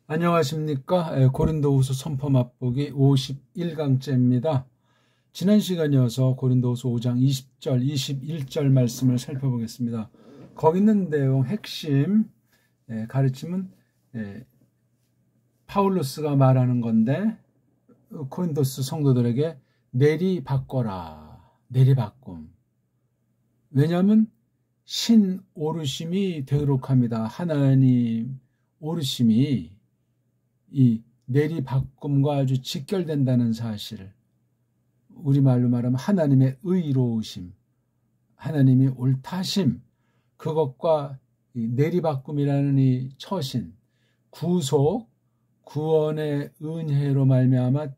안녕하십니까. 고린도후서 선포 맛보기 51강째입니다. 지난 시간에 이어서 고린도후서 5장 20절, 21절 말씀을 살펴보겠습니다. 거기 있는 내용 핵심 가르침은 파울로스가 말하는 건데 고린도스 성도들에게 내리바꿔라. 내리바꿈. 왜냐하면 신 오르심이 되도록 합니다. 하나님 오르심이 이 내리바꿈과 아주 직결된다는 사실, 우리말로 말하면 하나님의 의로우심, 하나님이 옳다심, 그것과 이 내리바꿈이라는 이 처신, 구속, 구원의 은혜로 말미암아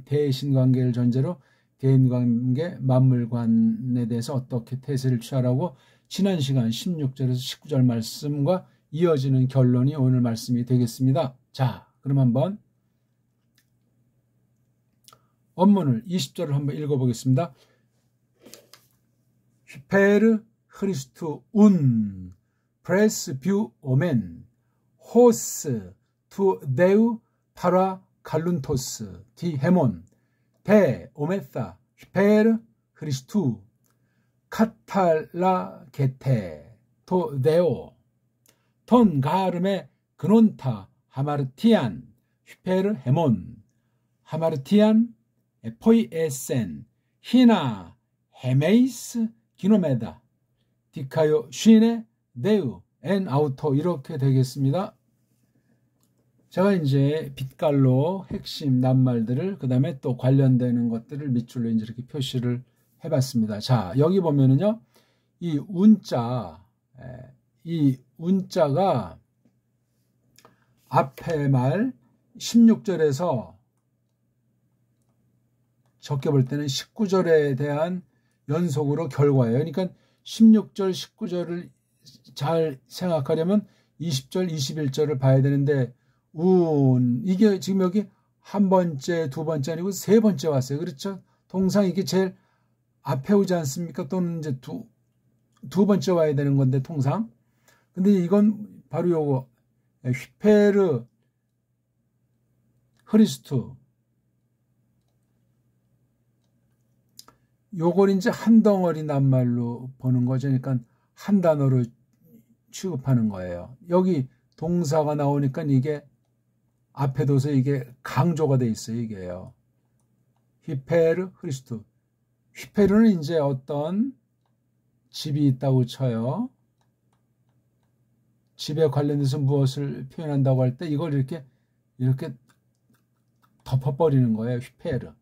대신관계를 전제로 대인관계, 만물관에 대해서 어떻게 태세를 취하라고 지난 시간 16절에서 19절 말씀과 이어지는 결론이 오늘 말씀이 되겠습니다. 자, 그럼 한번 원문을 20절을 한번 읽어보겠습니다. 히페르 크리스투 운 프레스 뷰 오멘 호스 투 데우 파라 갈룬토스 디 헤몬 데 오메사 히페르 크리스투 카탈라 게테 토 데오 톤 가르메 그논타 하마르티안 휘페르 헤몬 하마르티안 포이에센 히나 헤메이스 기노메다 디카요 쉬네 네우 엔 아우토, 이렇게 되겠습니다. 제가 이제 빛깔로 핵심 낱말들을 그 다음에 또 관련되는 것들을 밑줄로 이제 이렇게 표시를 해봤습니다. 자, 여기 보면은요, 이 운자가 앞에 말 16절에서 적게 볼 때는 19절에 대한 연속으로 결과예요. 그러니까 16절, 19절을 잘 생각하려면 20절, 21절을 봐야 되는데 이게 지금 여기 한 번째, 두 번째 아니고 세 번째 왔어요. 그렇죠? 통상 이게 제일 앞에 오지 않습니까? 또는 이제 두 번째 와야 되는 건데 통상. 근데 이건 바로 요거 휘페르 크리스투, 요걸 이제 한 덩어리 낱말로 보는 거죠. 그러니까 한 단어로 취급하는 거예요. 여기 동사가 나오니까 이게 앞에 둬서 이게 강조가 돼 있어요. 이게요. 휘페르 크리스투. 휘페르는 이제 어떤 집이 있다고 쳐요. 집에 관련돼서 무엇을 표현한다고 할 때 이걸 이렇게 덮어버리는 거예요. 휘페르.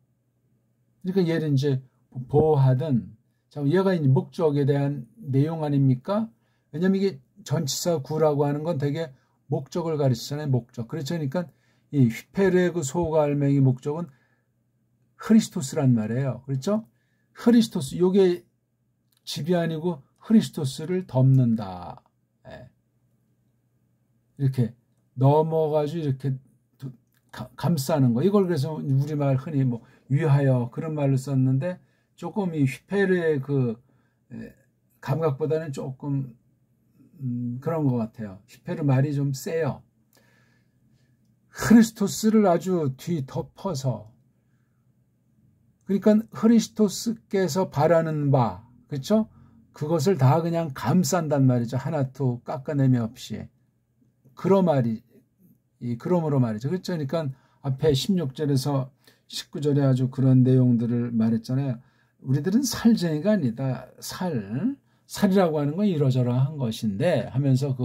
그러니까 얘를 이제 보호하든, 얘가 이제 목적에 대한 내용 아닙니까? 왜냐면 이게 전치사 구라고 하는 건 되게 목적을 가르치잖아요. 목적. 그렇죠. 그러니까 이 휘페르의 그 소갈맹이 목적은 크리스토스란 말이에요. 그렇죠? 크리스토스, 요게 집이 아니고 크리스토스를 덮는다. 이렇게 넘어가지고 이렇게 감싸는 거. 이걸 그래서 우리말 흔히 뭐 위하여 그런 말로 썼는데 조금 이 휘페르의 그 감각보다는 조금 그런 것 같아요. 휘페르 말이 좀 세요. 크리스토스를 아주 뒤덮어서, 그러니까 크리스토스께서 바라는 바, 그렇죠? 그것을 다 그냥 감싼단 말이죠. 하나도 깎아내미 없이. 그러므로 말이죠. 그렇죠? 그러니까 앞에 16절에서 19절에 아주 그런 내용들을 말했잖아요. 우리들은 살쟁이가 아니다. 살이라고 하는 건 이러저러한 것인데 하면서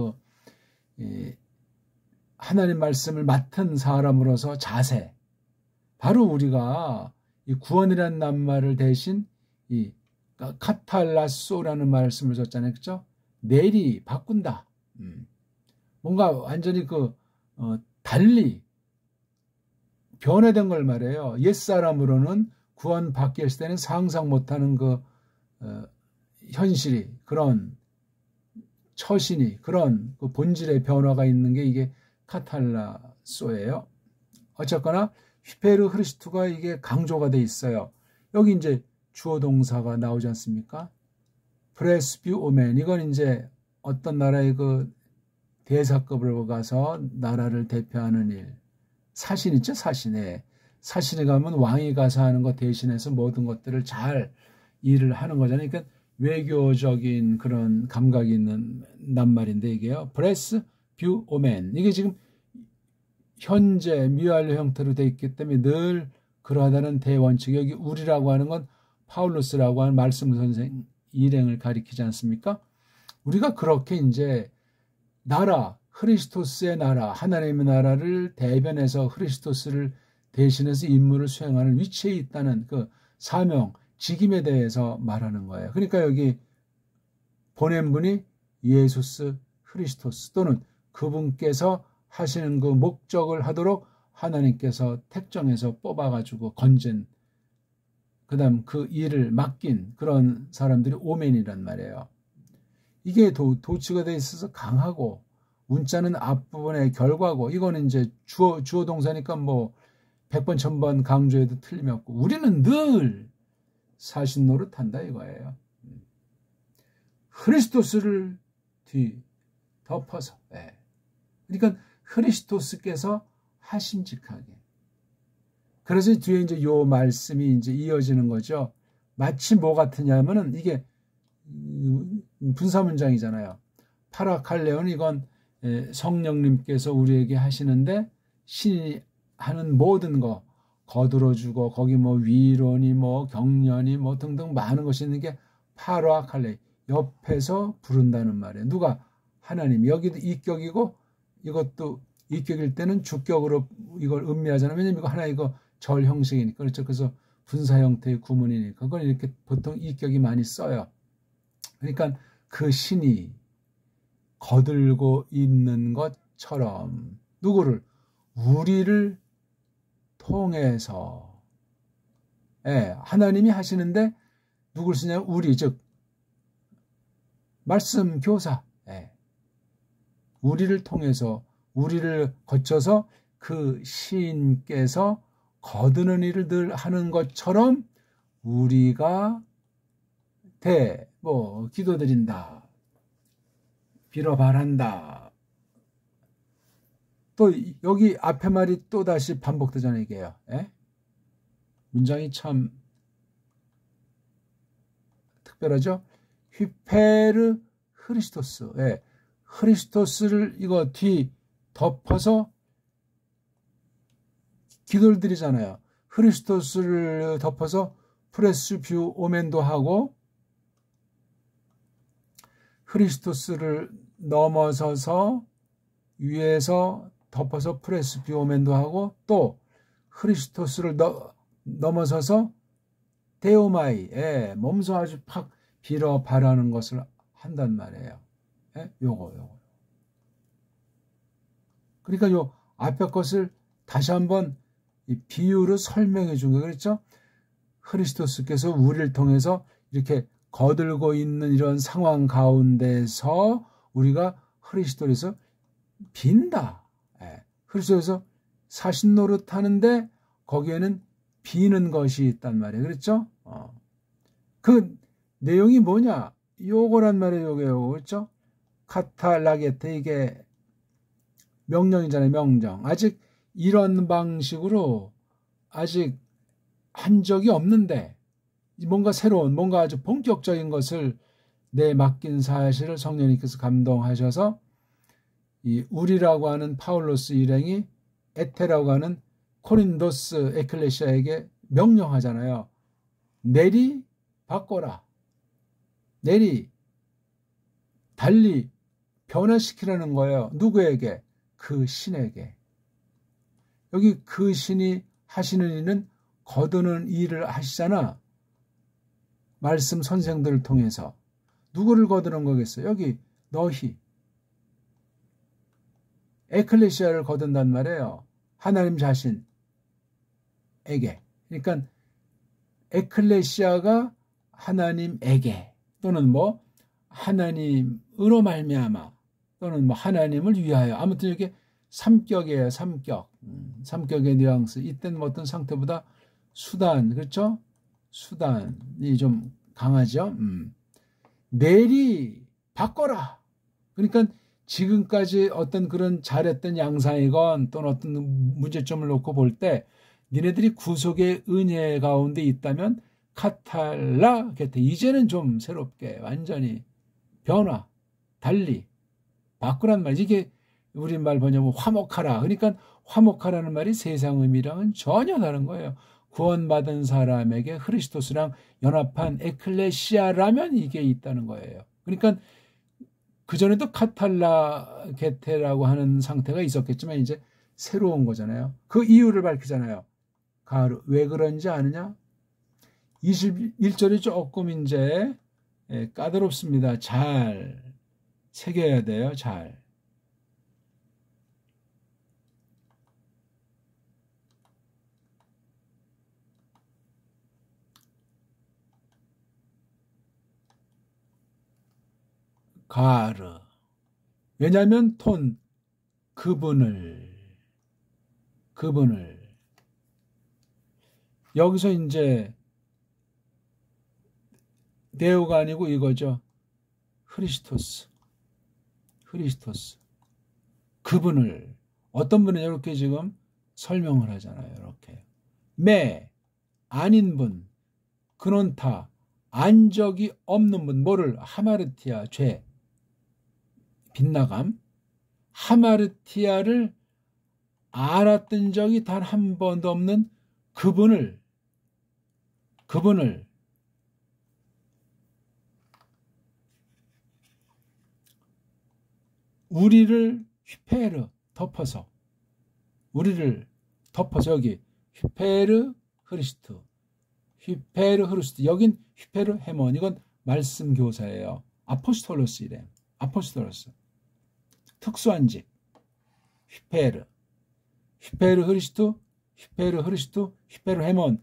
하나님 말씀을 맡은 사람으로서 자세. 바로 우리가 이 구원이라는 낱말을 대신 이 카탈라소라는 말씀을 썼잖아요. 그렇죠? 내리 바꾼다. 뭔가 완전히 달리 변화된 걸 말해요. 옛사람으로는 구원받게 했을 때는 상상 못하는 현실이, 그런 처신이, 그런 본질의 변화가 있는 게 이게 카탈라소예요. 어쨌거나 휘페르 크리스투가 이게 강조가 돼 있어요. 여기 이제 주어 동사가 나오지 않습니까? 프레스뷰 오멘. 이건 이제 어떤 나라의 대사급으로 가서 나라를 대표하는 일. 사신 있죠? 사신에. 사신에 가면 왕이 가서 하는 것 대신해서 모든 것들을 잘 일을 하는 거잖아요. 그러니까 외교적인 그런 감각이 있는 낱말인데 이게요. 브레스 뷰 오멘. 이게 지금 현재 미완료 형태로 되어 있기 때문에 늘 그러하다는 대원칙. 여기 우리라고 하는 건 파울루스라고 하는 말씀 선생 일행을 가리키지 않습니까? 우리가 그렇게 이제 나라, 크리스토스의 나라, 하나님의 나라를 대변해서 크리스토스를 대신해서 임무를 수행하는 위치에 있다는 그 사명, 직임에 대해서 말하는 거예요. 그러니까 여기 보낸 분이 예수스 크리스토스 또는 그분께서 하시는 그 목적을 하도록 하나님께서 택정해서 뽑아가지고 건진 그 다음 그 일을 맡긴 그런 사람들이 오멘이란 말이에요. 이게 도치가 돼 있어서 강하고 문자는 앞부분의 결과고 이거는 이제 주어 동사니까 뭐 100번 1000번 강조해도 틀림이 없고 우리는 늘 사신 노릇한다 이거예요. 크리스토스를 덮어서 그러니까 크리스토스께서 하심직하게 그래서 뒤에 이제 요 말씀이 이제 이어지는 거죠. 마치 뭐 같으냐면은 이게 분사문장이잖아요. 파라칼레온 이건 성령님께서 우리에게 하시는데 신이 하는 모든 거 거들어주고 거기 뭐 위로니 뭐 격려니 뭐 등등 많은 것이 있는 게 파라칼레 옆에서 부른다는 말이에요. 누가? 하나님. 여기도 이격이고 이것도 이격일 때는 주격으로 이걸 음미하잖아요. 왜냐면 이거 하나 이거 절 형식이니까 그렇죠. 그래서 분사 형태의 구문이니까 그건 이렇게 보통 이격이 많이 써요. 그러니까 그 신이 거들고 있는 것처럼 누구를? 우리를 통해서 하나님이 하시는데 누굴 쓰냐면 우리 즉 말씀 교사 우리를 통해서 우리를 거쳐서 그 신께서 거드는 일을 늘 하는 것처럼 우리가 기도드린다. 빌어 바란다. 또 여기 앞에 말이 또 다시 반복되잖아요. 이게요. 문장이 참 특별하죠. 휘페르 크리스토스. 크리스토스를 이거 뒤 덮어서 기도를 드리잖아요. 크리스토스를 덮어서 프레스 뷰 오멘도 하고 크리스토스를 넘어서서 위에서 덮어서 프레스 뷰 오멘도 하고 또 크리스토스를 넘어서서 데오마이 몸소 아주 팍 빌어 바라는 것을 한단 말이에요. 요거. 그러니까 요 앞에 것을 다시 한번 이 비유로 설명해 준 거 그렇죠? 크리스토스께서 우리를 통해서 이렇게 거들고 있는 이런 상황 가운데서 우리가 그리스도에서 빈다. 그리스도에서 사신 노릇하는데 거기에는 비는 것이 있단 말이에요. 그렇죠? 그 내용이 뭐냐? 요거란 말이에요. 요게요. 그렇죠? 카탈라게테 이게 명령이잖아요. 명령. 아직 이런 방식으로 아직 한 적이 없는데 뭔가 새로운 뭔가 아주 본격적인 것을 내 맡긴 사실을 성령님께서 감동하셔서 이 우리라고 하는 파울로스 일행이 에테라고 하는 코린도스 에클레시아에게 명령하잖아요. 내리 바꿔라. 내리 달리 변화시키라는 거예요. 누구에게? 그 신에게. 여기 그 신이 하시는 일은 거두는 일을 하시잖아. 말씀 선생들을 통해서. 누구를 거두는 거겠어요? 여기 너희. 에클레시아를 거둔단 말이에요. 하나님 자신에게. 그러니까 에클레시아가 하나님에게 또는 뭐 하나님으로 말미암아 또는 뭐 하나님을 위하여 아무튼 이렇게 삼격이에요. 삼격. 삼격의 뉘앙스. 이때는 뭐 어떤 상태보다 수단 그렇죠? 수단이 좀 강하죠. 내리 바꿔라. 그러니까 지금까지 어떤 그런 잘했던 양상이건 또는 어떤 문제점을 놓고 볼 때 니네들이 구속의 은혜 가운데 있다면 카탈라 게테 이제는 좀 새롭게 완전히 변화 달리 바꾸란 말이지. 이게 우리말 번역은 화목하라. 그러니까 화목하라는 말이 세상 의미랑은 전혀 다른 거예요. 구원받은 사람에게 크리스토스랑 연합한 에클레시아라면 이게 있다는 거예요. 그러니까 그전에도 카탈라 게테라고 하는 상태가 있었겠지만 이제 새로운 거잖아요. 그 이유를 밝히잖아요. 가르 왜 그런지 아느냐? 21절이 조금 이제 까다롭습니다. 잘 새겨야 돼요. 잘. 가르. 왜냐하면 톤 그분을 여기서 이제 네오가 아니고 이거죠. 크리스토스 그분을 어떤 분이 이렇게 지금 설명을 하잖아요. 이렇게 아닌 분 그논타 안 적이 없는 분 뭐를 하마르티아 죄 빗나감 하마르티아를 알았던 적이 단 한 번도 없는 그분을 우리를 휘페르 덮어서 우리를 덮어서 여기 휘페르 흐리스트 여긴 휘페르 헤몬 이건 말씀 교사예요. 아포스톨로스 이래. 아포스톨로스 특수한 직 휘페르 흐리스트 휘페르 헤몬.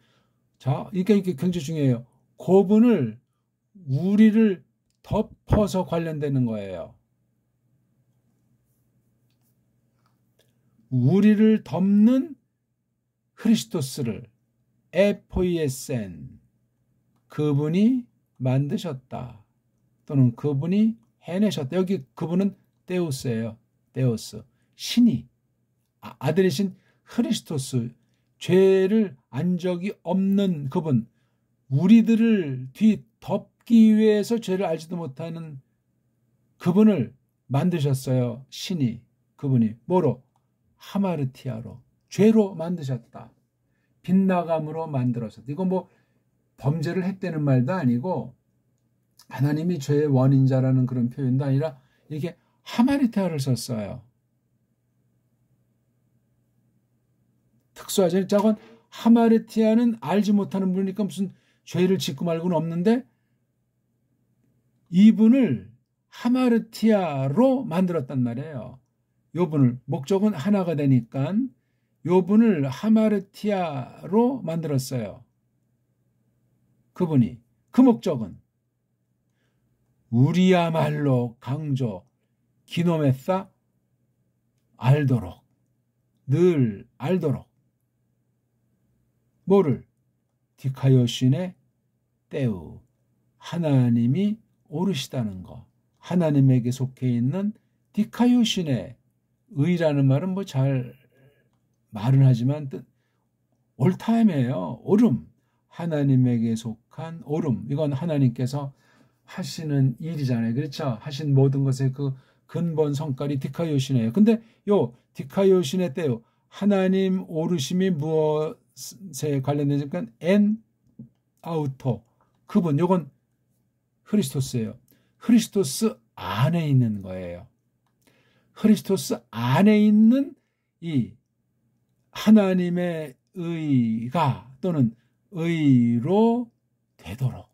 자, 그러니까 이게 굉장히 중요해요. 그분을 우리를 덮어서 관련되는 거예요. 우리를 덮는 크리스토스를 에포이에센 그분이 만드셨다. 또는 그분이 해내셨다. 여기 그분은 데우스예요. 데우스. 신이 아들이신 크리스토스 죄를 안 적이 없는 그분 우리들을 뒤덮기 위해서 죄를 알지도 못하는 그분을 만드셨어요. 신이 그분이 뭐로? 하마르티아로 죄로 만드셨다. 빗나감으로 만들어서 이건 뭐 범죄를 했다는 말도 아니고 하나님이 죄의 원인자라는 그런 표현도 아니라 이게 하마르티아를 썼어요. 특수하죠. 자건 하마르티아는 알지 못하는 분이니까 무슨 죄를 짓고 말고는 없는데 이분을 하마르티아로 만들었단 말이에요. 요분을 목적은 하나가 되니까 요분을 하마르티아로 만들었어요. 그분이 그 목적은 우리야말로 강조 기노메사 알도록 늘 알도록 뭐를 디카요신의 때우 하나님이 오르시다는 거 하나님에게 속해 있는 디카요신의 의라는 말은 뭐 잘 말은 하지만 뜻 올타임이에요. 오름 하나님에게 속한 오름 이건 하나님께서 하시는 일이잖아요. 그렇죠? 하신 모든 것의 그 근본 성깔이 디카요신이에요. 근데 요 디카요신의 때요 하나님 오르심이 무엇에 관련되니까 엔 아우토 그분 요건 크리스토스예요. 크리스토스 안에 있는 거예요. 크리스토스 안에 있는 이 하나님의 의가 또는 의로 되도록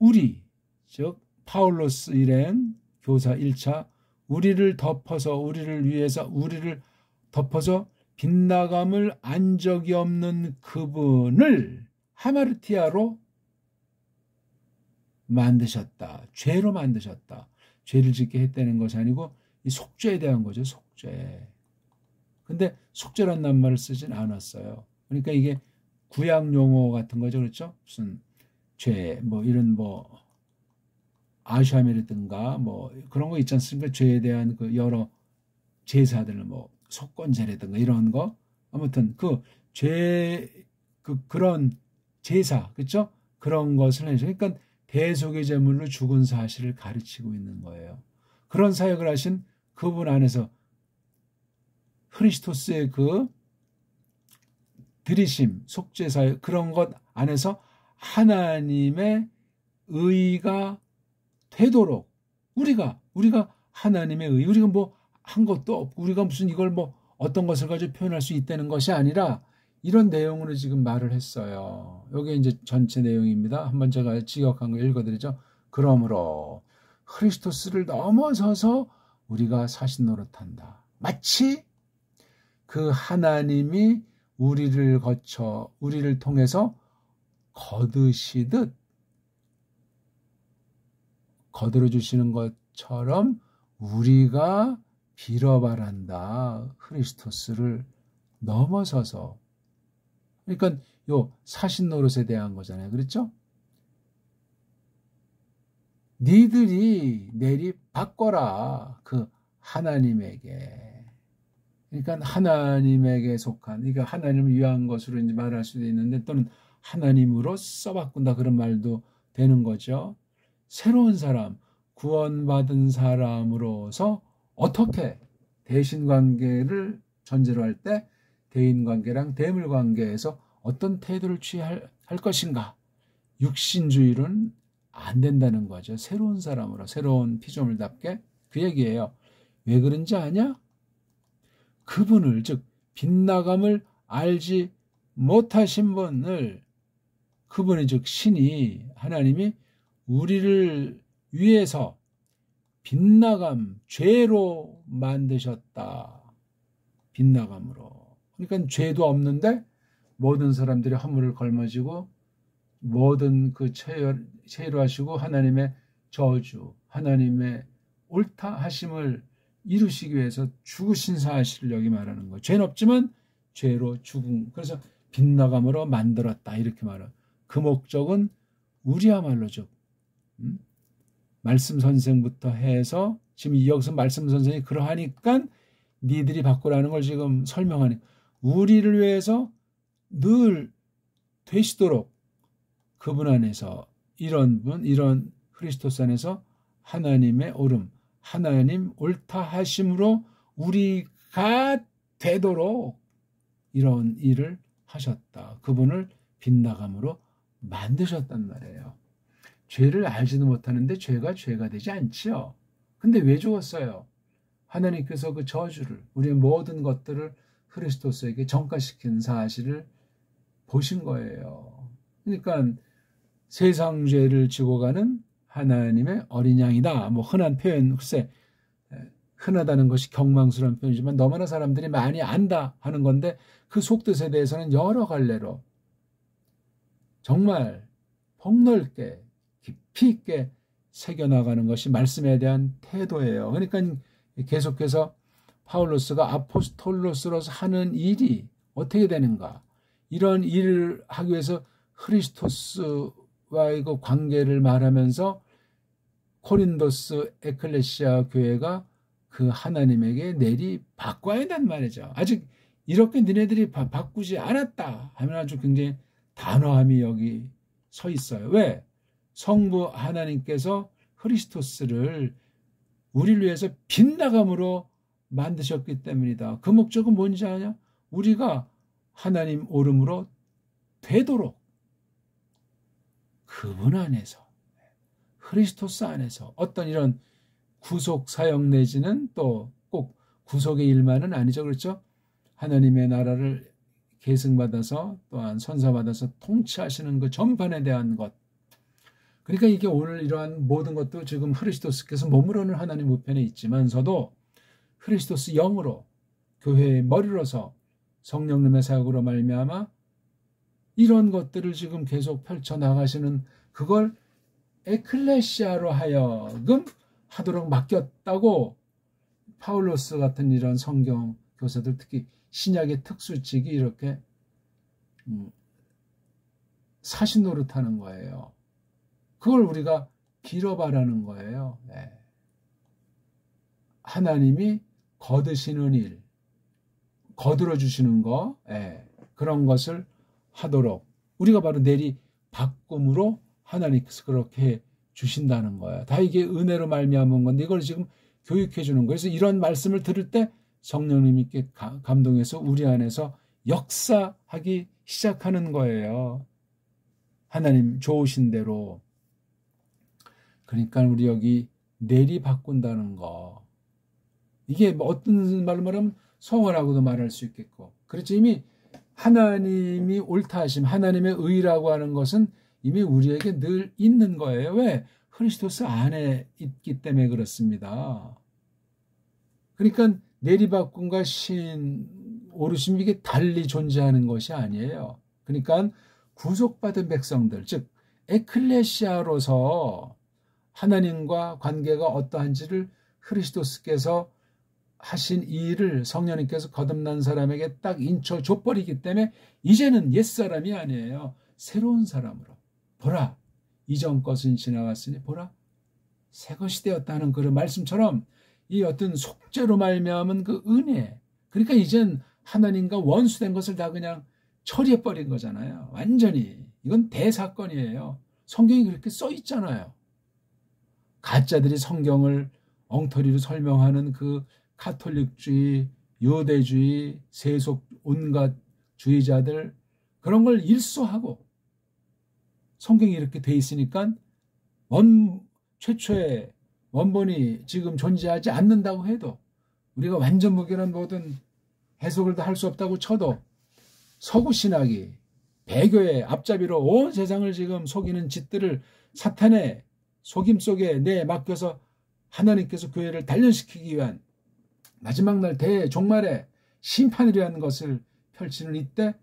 우리 즉 파울로스 일행 교사 1차 우리를 덮어서 우리를 위해서 우리를 덮어서 빗나감을 안 적이 없는 그분을 하마르티아로 만드셨다. 죄로 만드셨다. 죄를 짓게 했다는 것이 아니고 이 속죄에 대한 거죠. 속죄. 근데 속죄란 낱말을 쓰진 않았어요. 그러니까 이게 구약 용어 같은 거죠. 그렇죠? 무슨 죄, 뭐 이런 뭐 아샴이라든가 뭐 그런 거 있지 않습니까? 죄에 대한 그 여러 제사들 뭐 속건제라든가 이런 거 아무튼 그런 제사 그렇죠? 그런 것을 해서 그러니까 대속의 제물로 죽은 사실을 가르치고 있는 거예요. 그런 사역을 하신 그분 안에서 크리스토스의 그 들이심, 속죄사역 그런 것 안에서 하나님의 의가 되도록 우리가 하나님의 의, 우리가 뭐 한 것도 없고 우리가 무슨 이걸 뭐 어떤 것을 가지고 표현할 수 있다는 것이 아니라 이런 내용으로 지금 말을 했어요. 여기 이제 전체 내용입니다. 한번 제가 지역한 거 읽어드리죠. 그러므로 크리스토스를 넘어서서 우리가 사신 노릇한다. 마치 그 하나님이 우리를 통해서 거두시듯 거들어 주시는 것처럼 우리가 빌어바란다. 크리스토스를 넘어서서. 그러니까 요 사신 노릇에 대한 거잖아요. 그렇죠? 니들이 내리 바꿔라. 그 하나님에게. 그러니까 하나님에게 속한, 그러니까 하나님을 위한 것으로 이제 말할 수도 있는데 또는 하나님으로 써바꾼다 그런 말도 되는 거죠. 새로운 사람, 구원받은 사람으로서 어떻게 대신관계를 전제로 할 때 대인관계랑 대물관계에서 어떤 태도를 취할 것인가. 육신주의로는 안 된다는 거죠. 새로운 사람으로, 새로운 피조물답게 그 얘기예요. 왜 그런지 아냐? 그분을, 즉 빗나감을 알지 못하신 분을, 그분이 즉 신이, 하나님이 우리를 위해서 빗나감, 죄로 만드셨다. 빗나감으로. 그러니까 죄도 없는데 모든 사람들이 허물을 걸머지고 모든 그 죄로 하시고 하나님의 저주, 하나님의 옳다 하심을 이루시기 위해서 죽으신 사실을 여기 말하는 거예요. 죄는 없지만 죄로 죽은, 그래서 빗나감으로 만들었다 이렇게 말해요. 그 목적은 우리야말로 즉 말씀 선생부터 해서 지금 여기서 말씀 선생이 그러하니까 니들이 바꾸라는 걸 지금 설명하니 우리를 위해서 늘 되시도록 그분 안에서 이런 크리스토스 안에서 하나님의 옳음, 하나님 옳다 하심으로 우리가 되도록 이런 일을 하셨다. 그분을 빗나감으로 만드셨단 말이에요. 죄를 알지도 못하는데 죄가 되지 않지요. 근데 왜 죽었어요? 하나님께서 그 저주를, 우리의 모든 것들을 크리스토스에게 전가시킨 사실을 보신 거예요. 그러니까 세상 죄를 지고 가는 하나님의 어린 양이다. 뭐 흔한 표현, 글쎄 흔하다는 것이 경망스러운 표현이지만 너무나 사람들이 많이 안다 하는 건데 그 속뜻에 대해서는 여러 갈래로 정말 폭넓게 깊이 있게 새겨나가는 것이 말씀에 대한 태도예요. 그러니까 계속해서 파울로스가 아포스톨로스로서 하는 일이 어떻게 되는가, 이런 일을 하기 위해서 크리스토스와의 그 관계를 말하면서 코린도스 에클레시아 교회가 그 하나님에게 내리 바꿔야 된단 말이죠. 아직 이렇게 너네들이 바꾸지 않았다 하면 아주 굉장히 단호함이 여기 서 있어요. 왜? 성부 하나님께서 크리스토스를 우리를 위해서 빗나감으로 만드셨기 때문이다. 그 목적은 뭔지 아냐? 우리가 하나님 옳음으로 되도록 그분 안에서, 크리스토스 안에서 어떤 이런 구속 사역 내지는 또 꼭 구속의 일만은 아니죠. 그렇죠? 하나님의 나라를 계승받아서 또한 선사받아서 통치하시는 그 전반에 대한 것. 그러니까 이게 오늘 이러한 모든 것도 지금 크리스토스께서 몸으로는 하나님 우편에 있지만서도 크리스토스 영으로 교회의 머리로서 성령님의 사역으로 말미암아 이런 것들을 지금 계속 펼쳐나가시는, 그걸 에클레시아로 하여금 하도록 맡겼다고 파울로스 같은 이런 성경 교사들, 특히 신약의 특수직이 이렇게 사신 노릇하는 거예요. 그걸 우리가 빌어봐라는 거예요. 예. 하나님이 거두시는 일, 거들어 주시는 거, 예. 그런 것을 하도록 우리가 바로 내리 바꿈으로 하나님께서 그렇게 주신다는 거예요. 다 이게 은혜로 말미암은 건데 이걸 지금 교육해 주는 거예요. 그래서 이런 말씀을 들을 때 성령님께 감동해서 우리 안에서 역사하기 시작하는 거예요. 하나님 좋으신 대로. 그러니까 우리 여기 내리 바꾼다는 거. 이게 어떤 말로 말하면 성화라고도 말할 수 있겠고. 그렇죠. 이미 하나님이 옳다 하심, 하나님의 의라고 하는 것은 이미 우리에게 늘 있는 거예요. 왜? 그리스도스 안에 있기 때문에 그렇습니다. 그러니까 내리바꿈과 신 오르심 이게 달리 존재하는 것이 아니에요. 그러니까 구속받은 백성들, 즉 에클레시아로서 하나님과 관계가 어떠한지를 그리스도스께서 하신 이 일을 성령님께서 거듭난 사람에게 딱 인쳐 줘버리기 때문에 이제는 옛사람이 아니에요. 새로운 사람으로. 보라, 이전 것은 지나갔으니 보라, 새 것이 되었다는 그런 말씀처럼 이 어떤 속죄로 말미암은 그 은혜. 그러니까 이젠 하나님과 원수된 것을 다 그냥 처리해버린 거잖아요. 완전히. 이건 대사건이에요. 성경이 그렇게 써 있잖아요. 가짜들이 성경을 엉터리로 설명하는 그 카톨릭주의, 유대주의, 세속 온갖 주의자들 그런 걸 일소하고 성경이 이렇게 돼 있으니까 최초의 원본이 지금 존재하지 않는다고 해도 우리가 완전 무결한 모든 해석을 다 할 수 없다고 쳐도 서구 신학이 배교의 앞잡이로 온 세상을 지금 속이는 짓들을 사탄의 속임 속에 맡겨서 하나님께서 교회를 단련시키기 위한 마지막 날 대종말의 심판을 위한 것을 펼치는 이때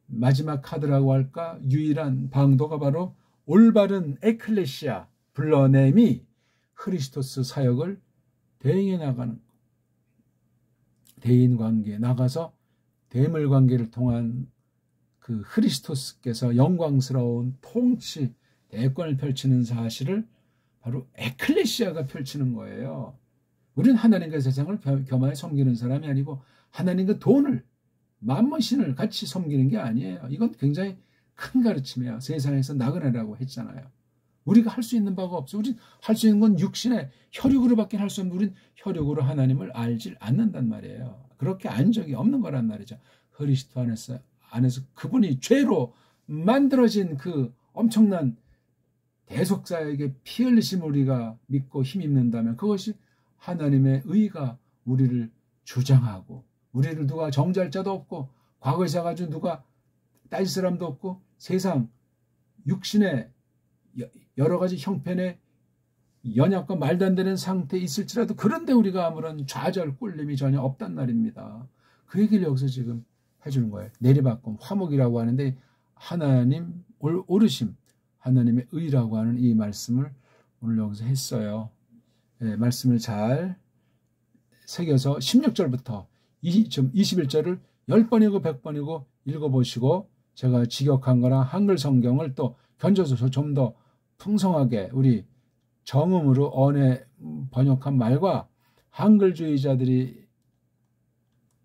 마지막 카드라고 할까 유일한 방도가 바로 올바른 에클레시아 불러냄이 크리스토스 사역을 대행해 나가는 대인관계에 나가서 대물관계를 통한 그 크리스토스께서 영광스러운 통치 대권을 펼치는 사실을 바로 에클레시아가 펼치는 거예요. 우리는 하나님과 세상을 겸하여 섬기는 사람이 아니고 하나님과 돈을 만몬신을 같이 섬기는 게 아니에요. 이건 굉장히 큰 가르침이에요. 세상에서 나그네라고 했잖아요. 우리가 할 수 있는 바가 없어. 우린 할 수 있는 건 육신의 혈육으로밖에 할 수 없는 우린 혈육으로 하나님을 알질 않는단 말이에요. 그렇게 안 적이 없는 거란 말이죠. 그리스도 안에서 그분이 죄로 만들어진 그 엄청난 대속사에게 피 흘리심 우리가 믿고 힘입는다면 그것이 하나님의 의가 우리를 주장하고 우리를 누가 정죄할 자도 없고 과거에 사가지고 누가 따질 사람도 없고 세상 육신의 여러 가지 형편의 연약과 말도 안 되는 상태에 있을지라도 그런데 우리가 아무런 좌절 꿀림이 전혀 없단 말입니다. 그 얘기를 여기서 지금 해주는 거예요. 내리바꿈 화목이라고 하는데 하나님 오르심 하나님의 의라고 하는 이 말씀을 오늘 여기서 했어요. 네, 말씀을 잘 새겨서 16절부터 21절을 10번이고 100번이고 읽어보시고 제가 직역한 거랑 한글 성경을 또 견줘서 좀 더 풍성하게 우리 정음으로 언어 번역한 말과 한글주의자들이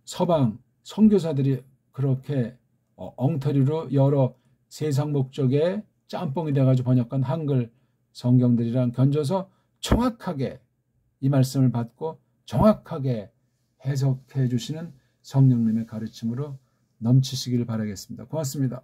서방 선교사들이 그렇게 엉터리로 여러 세상 목적의 짬뽕이 돼가지고 번역한 한글 성경들이랑 견줘서 정확하게 이 말씀을 받고 정확하게 해석해 주시는 성령님의 가르침으로 넘치시기를 바라겠습니다. 고맙습니다.